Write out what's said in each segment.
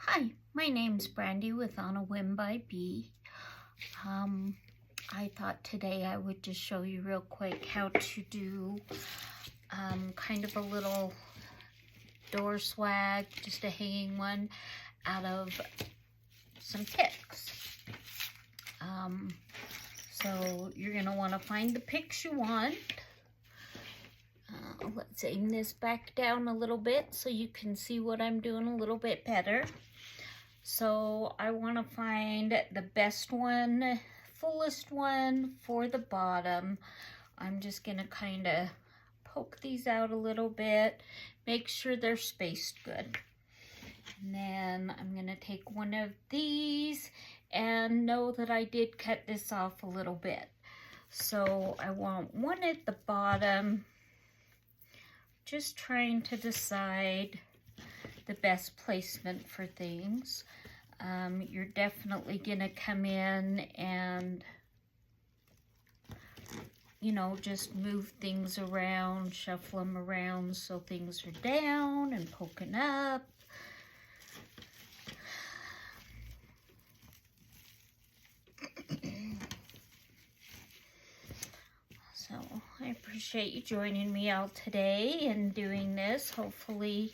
Hi, my name's Brandy with On a Whim by Bee. I thought today I would just show you real quick how to do kind of a little door swag, just a hanging one, out of some picks. So you're going to want to find the picks you want. Let's aim this back down a little bit so you can see what I'm doing a little bit better. So I want to find the best one, fullest one for the bottom. I'm just going to kind of poke these out a little bit, make sure they're spaced good. And then I'm going to take one of these and know that I did cut this off a little bit. So I want one at the bottom, just trying to decide the best placement for things. You're definitely gonna come in and, you know, just move things around, shuffle them around so things are down and poking up. So I appreciate you joining me out today and doing this. Hopefully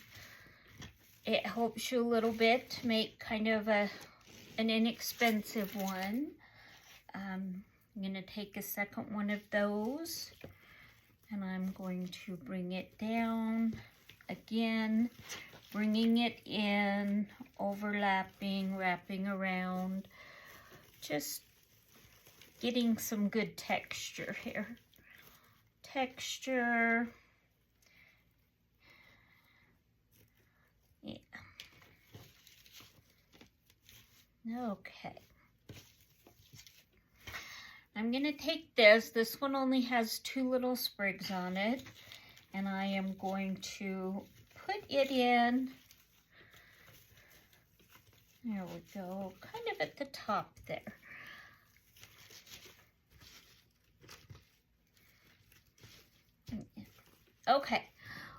it helps you a little bit to make kind of an inexpensive one. I'm going to take a second one of those and I'm going to bring it down again, bringing it in, overlapping, wrapping around, just getting some good texture here. Texture. Yeah. Okay. I'm going to take this. This one only has 2 little sprigs on it. And I am going to put it in. There we go. Kind of at the top there. Okay.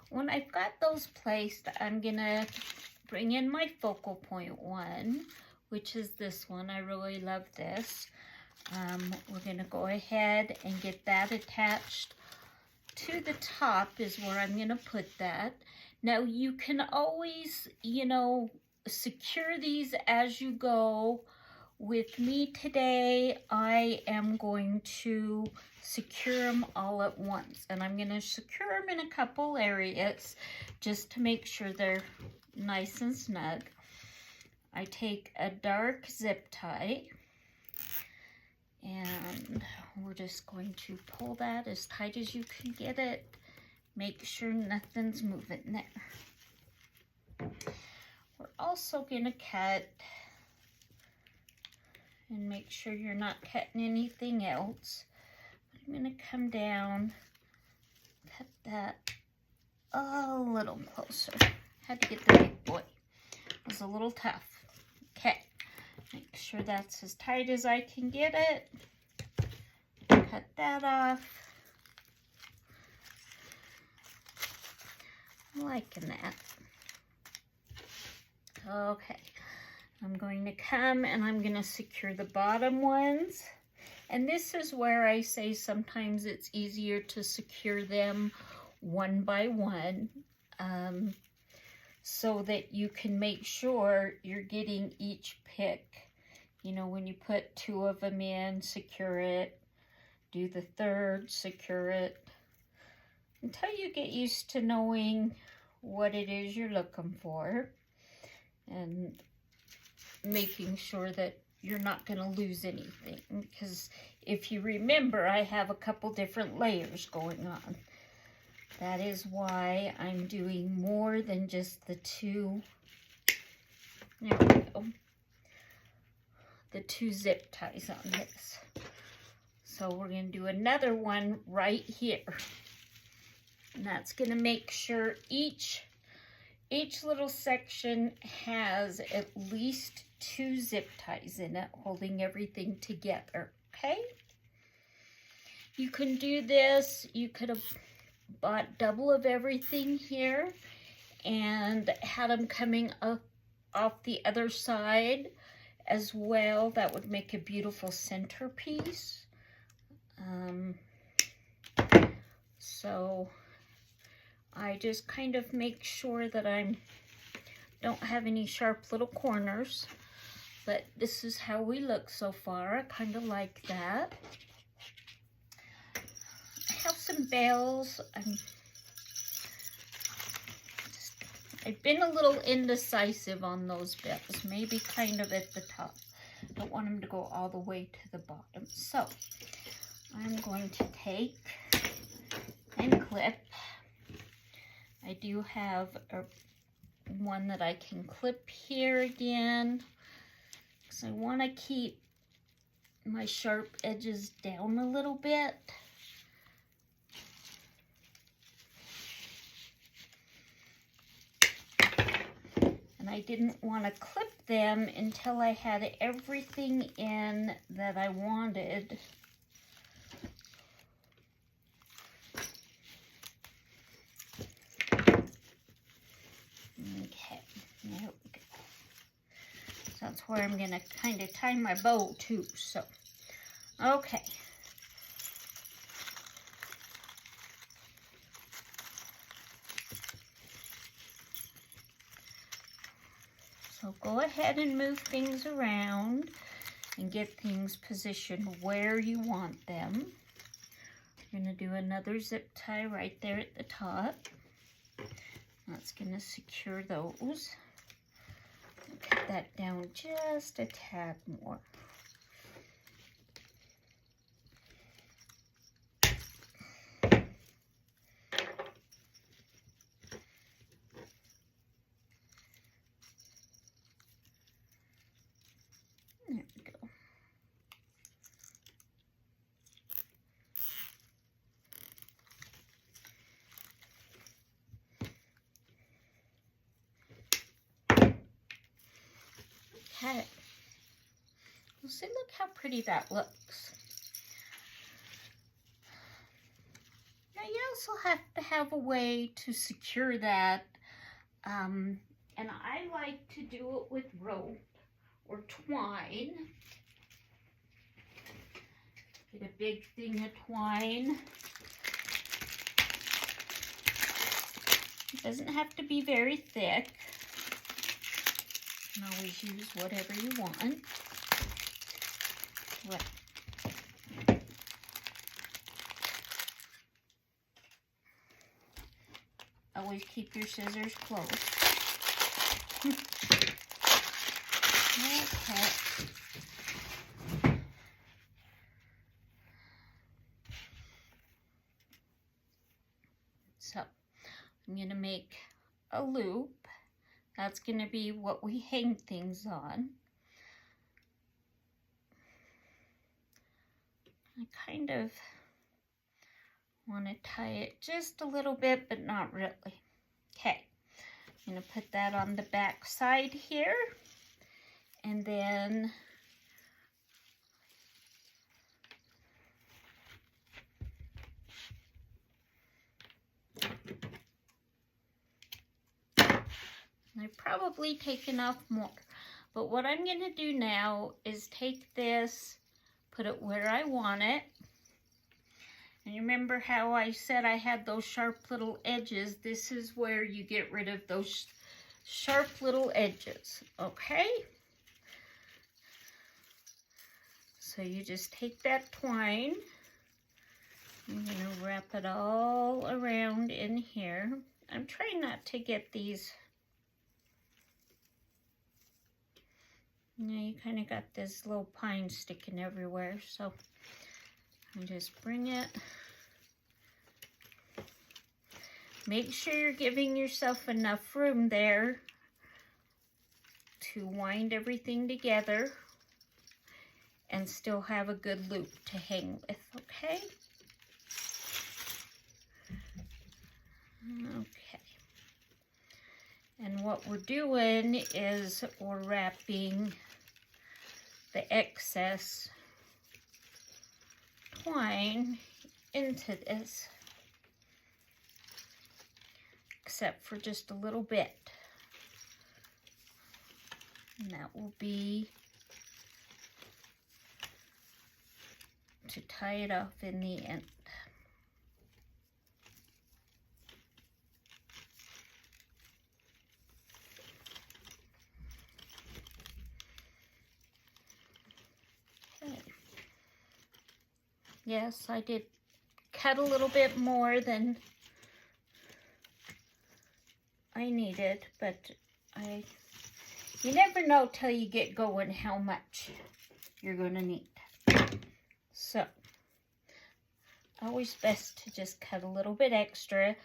When I've got those placed, I'm going to bring in my focal point one, which is this one. I really love this. We're going to go ahead and get that attached to the top is where I'm going to put that. Now you can always, you know, secure these as you go. With me today, I am going to secure them all at once. And I'm going to secure them in a couple areas just to make sure they're nice and snug. I take a dark zip tie and we're just going to pull that as tight as you can get it. Make sure nothing's moving there. We're also going to cut and make sure you're not cutting anything else. I'm going to come down, cut that a little closer. Had to get the big boy. It was a little tough. Okay, make sure that's as tight as I can get it. Cut that off. I'm liking that. Okay, I'm going to come and I'm going to secure the bottom ones. And this is where I say sometimes it's easier to secure them one by one, so that you can make sure you're getting each pick. You know, when you put 2 of them in, secure it. Do the third, secure it. Until you get used to knowing what it is you're looking for. And making sure that you're not going to lose anything. Because if you remember, I have a couple different layers going on. That is why I'm doing more than just the 2. There we go. The 2 zip ties on this. So we're going to do another one right here. And that's going to make sure each little section has at least 2 zip ties in it, holding everything together, okay? You can do this. You could have bought double of everything here and had them coming up off the other side as well. That would make a beautiful centerpiece. So I just kind of make sure that I don't have any sharp little corners. But this is how we look so far. I kind of like that. I have some bells. I've been a little indecisive on those bells. Maybe kind of at the top. Don't want them to go all the way to the bottom. So I'm going to take and clip. I do have one that I can clip here again, because I want to keep my sharp edges down a little bit. And I didn't want to clip them until I had everything in that I wanted. Okay, there we go. So that's where I'm going to kind of tie my bow too. So, okay. So go ahead and move things around and get things positioned where you want them. You're going to do another zip tie right there at the top. That's going to secure those. Cut that down just a tad more. There we go. Okay. Well, see, look how pretty that looks. Now you also have to have a way to secure that. And I like to do it with rope or twine. Get a big thing of twine. It doesn't have to be very thick. You can always use whatever you want. Always keep your scissors close. Okay. So I'm going to make a loop. That's going to be what we hang things on. I kind of want to tie it just a little bit, but not really. Okay, I'm going to put that on the back side here, and then I've probably taken off more. But what I'm going to do now is take this, put it where I want it. And you remember how I said I had those sharp little edges? This is where you get rid of those sharp little edges, okay? So you just take that twine. I'm going to wrap it all around in here. I'm trying not to get these. Now you kind of got this little pine sticking everywhere, so I just bring it. Make sure you're giving yourself enough room there to wind everything together and still have a good loop to hang with, okay? Okay. And what we're doing is we're wrapping the excess twine into this, except for just a little bit. And that will be to tie it off in the end. Okay. Yes, I did cut a little bit more than I needed, but you never know till you get going how much you're going to need. So, always best to just cut a little bit extra.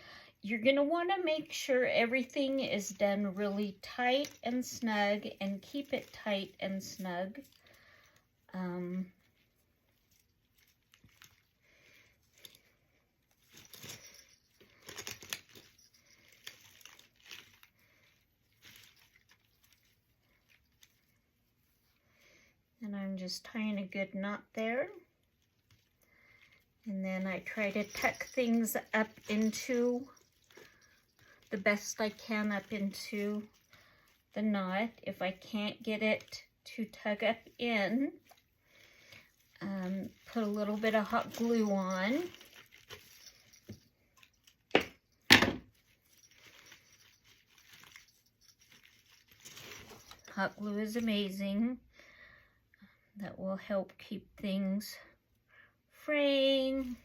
You're going to want to make sure everything is done really tight and snug, and keep it tight and snug. And I'm just tying a good knot there. And then I try to tuck things up into, the best I can, up into the knot. If I can't get it to tug up in, put a little bit of hot glue on. Hot glue is amazing. That will help keep things fraying.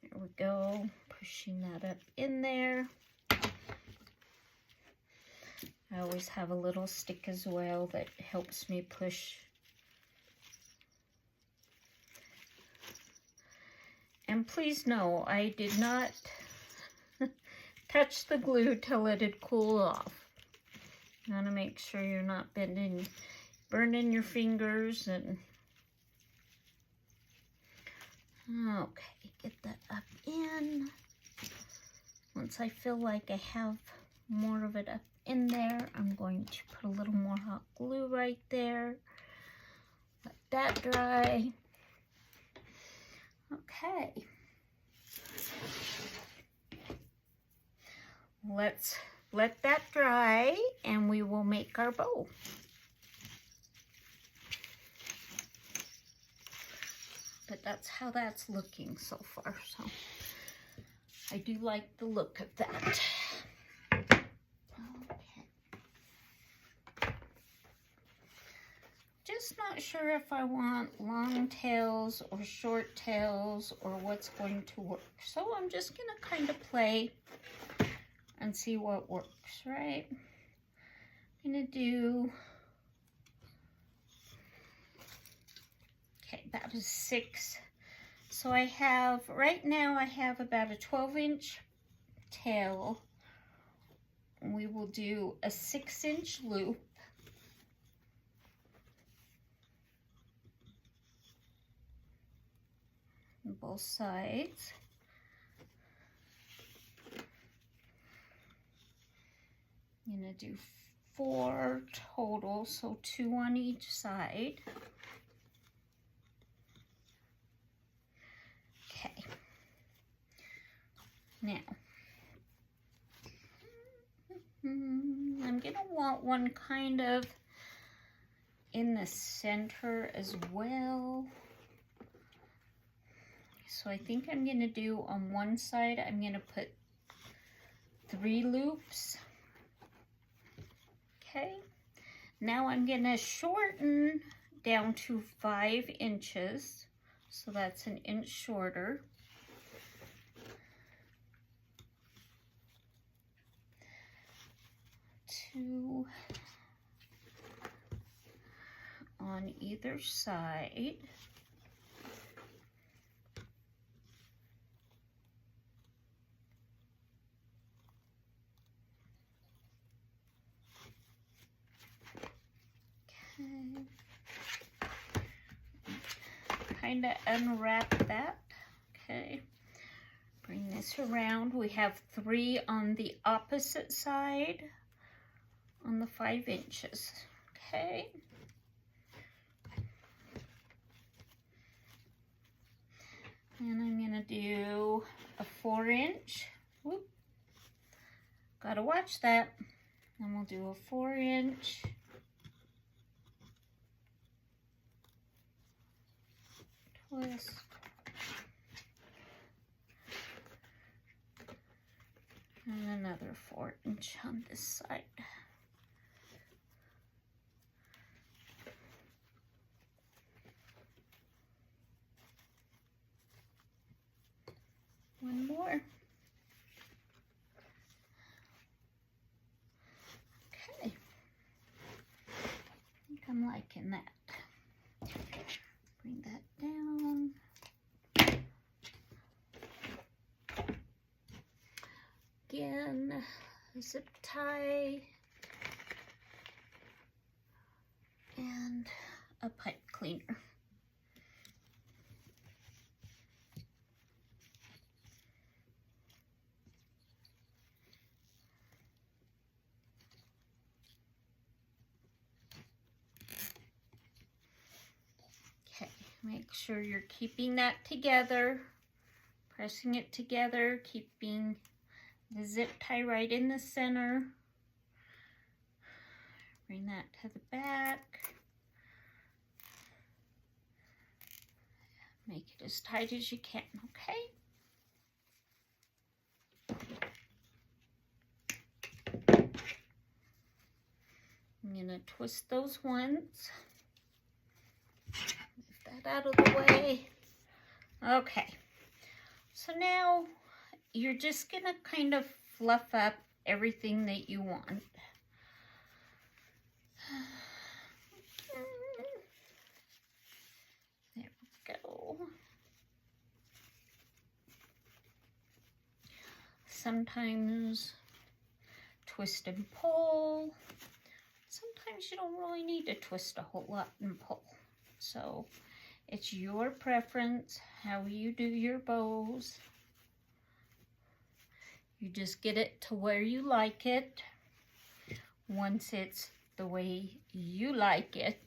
There we go, pushing that up in there. I always have a little stick as well that helps me push. And please know, I did not touch the glue till it had cooled off. You want to make sure you're not burning your fingers. And okay, get that up in. Once I feel like I have more of it up in there, I'm going to put a little more hot glue right there. Let that dry. Okay. Let's let that dry and we will make our bow. But that's how that's looking so far. So I do like the look of that. Okay. Just not sure if I want long tails or short tails or what's going to work. So I'm just going to kind of play and see what works, right? I'm going to do, okay, about a 6. So I have, right now I have about a 12-inch tail. We will do a 6-inch loop. On both sides. I'm going to do 4 total, so 2 on each side. Okay. Now, I'm going to want one kind of in the center as well. So I think I'm going to do on one side, I'm going to put 3 loops. Okay. Now I'm going to shorten down to 5 inches. So that's an inch shorter. Two on either side. Okay. Kind of unwrap that. Okay. Bring this around. We have 3 on the opposite side on the 5 inches. Okay. And I'm going to do a 4-inch. Whoop. Gotta watch that. And we'll do a 4-inch. twist. And another 4-inch on this side. One more. Okay. I think I'm liking that. Bring that down. Again, zip tie and a pipe cleaner. Okay, make sure you're keeping that together, pressing it together, keeping the zip tie right in the center. Bring that to the back. Make it as tight as you can, okay? I'm gonna twist those ones. Move that out of the way. Okay, so now you're just gonna kind of fluff up everything that you want. There we go. Sometimes twist and pull. Sometimes you don't really need to twist a whole lot and pull. So it's your preference how you do your bows. You just get it to where you like it. Once it's the way you like it,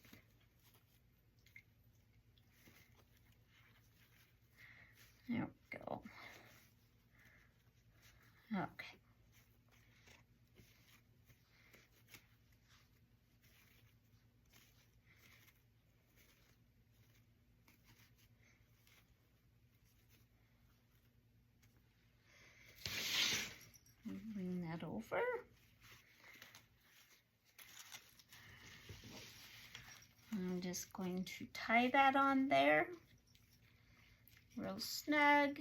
there we go. Okay. Bring that over. I'm just going to tie that on there real snug.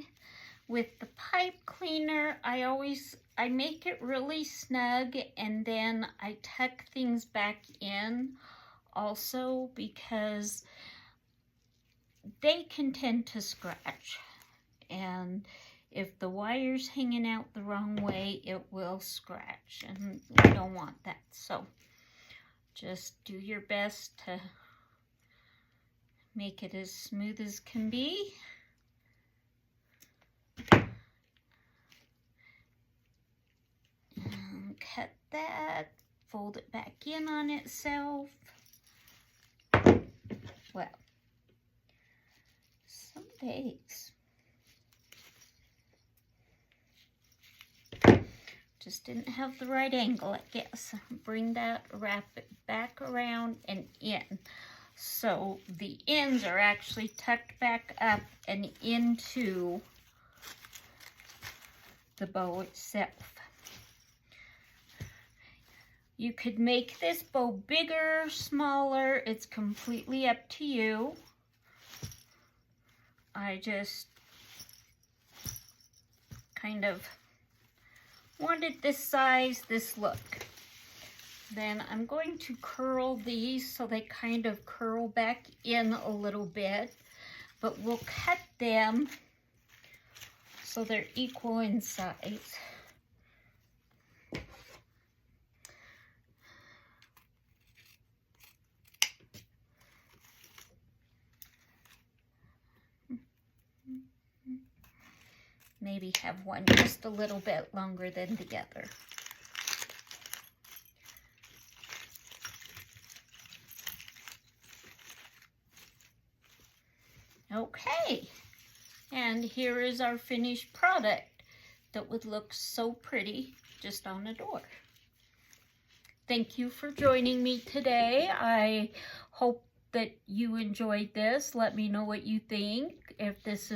With the pipe cleaner, I make it really snug, and then I tuck things back in also because they can tend to scratch, and if the wire's hanging out the wrong way, it will scratch, and we don't want that. So just do your best to make it as smooth as can be. And cut that, fold it back in on itself. Well, some days just didn't have the right angle, I guess. Bring that, wrap it back around and in. So the ends are actually tucked back up and into the bow itself. You could make this bow bigger, smaller, it's completely up to you. I just kind of wanted this size, this look. Then I'm going to curl these so they kind of curl back in a little bit, but we'll cut them so they're equal in size. Maybe have one just a little bit longer than the other. Okay, and here is our finished product that would look so pretty just on a door. Thank you for joining me today. I hope that you enjoyed this. Let me know what you think. If this is